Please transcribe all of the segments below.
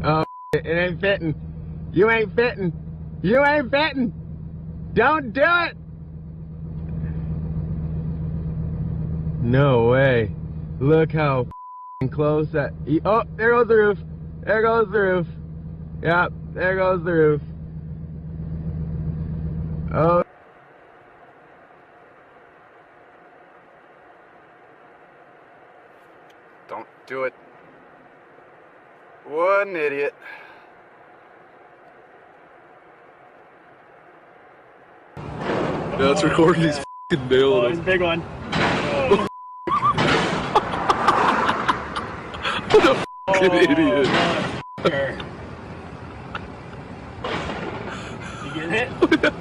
Oh, it ain't fitting. You ain't fitting. You ain't fitting. Don't do it. No way. Look how close that. Oh, there goes the roof. There goes the roof. Yep, there goes the roof. Oh. Don't do it. What an idiot. Yeah, it's recording. He's f***ing nailed it. It's a big one. What a f***ing idiot. You get it?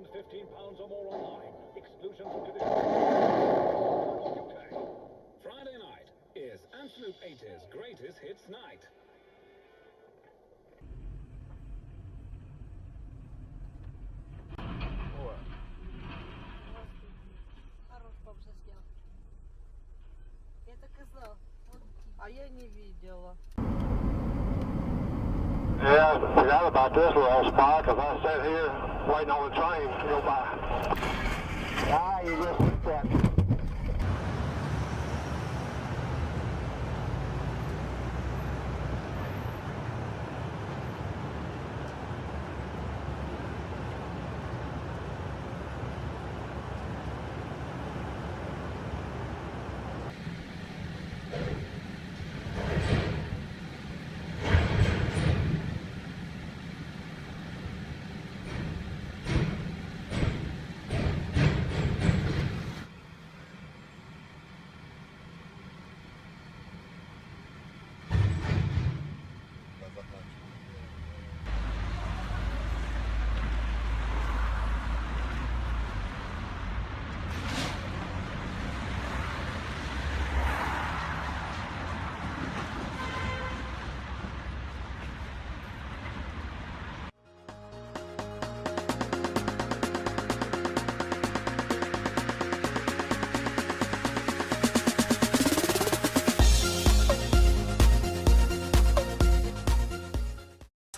Spend 15 pounds or more online. Exclusions and conditions. UK. Friday night is Absolute 80s Greatest Hits Night. Хорош папа снял. Это казал. А я не видела. Yeah, I forgot about this little spot because I sat here waiting on the train to go by. Ah, you just hit that.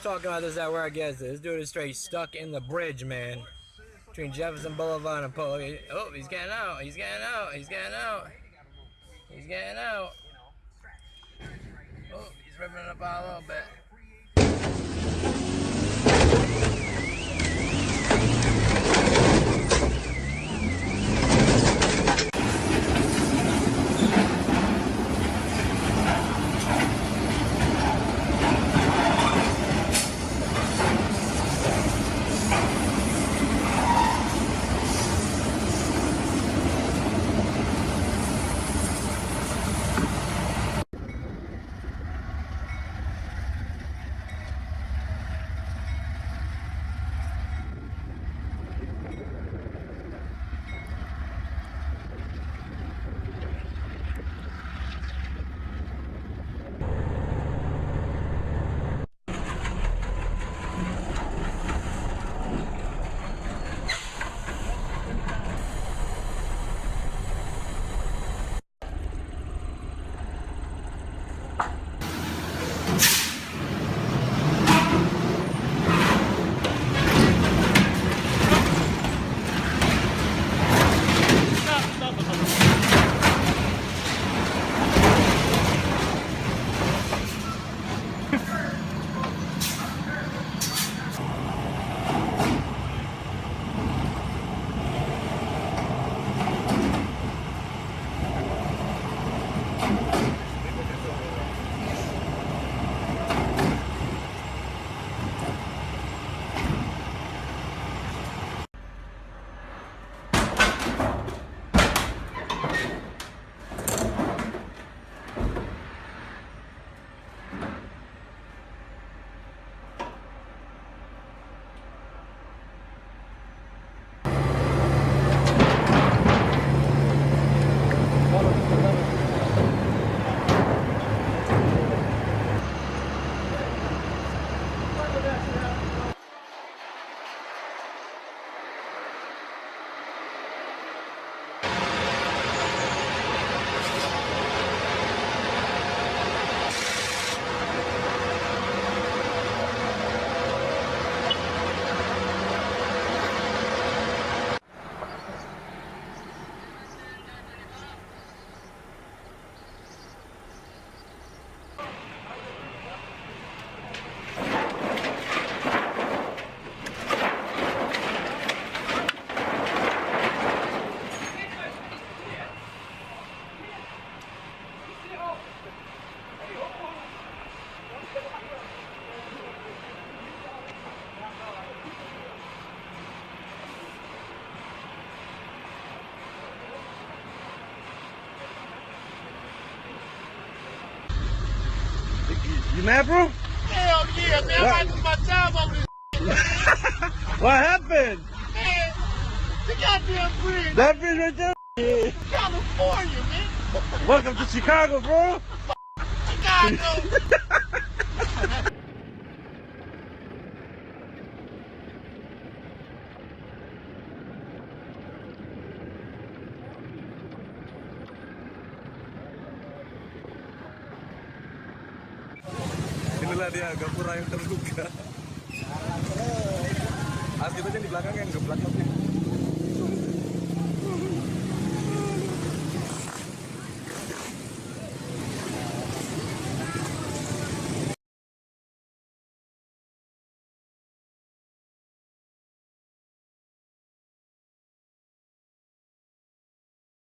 Talking about this at work yesterday. This dude is straight stuck in the bridge, man. Between Jefferson Boulevard and Polo. Oh, he's getting out. He's getting out. He's getting out. He's getting out. Oh, he's ripping it apart a little bit. You mad, bro? Hell yeah, man. I lose my job over this. What happened? Man, The goddamn bridge. That bridge right there. California, man. Welcome to Chicago, bro. Chicago. Inilah dia gapura yang terbuka. As kita aja di belakang yang geblak tapi.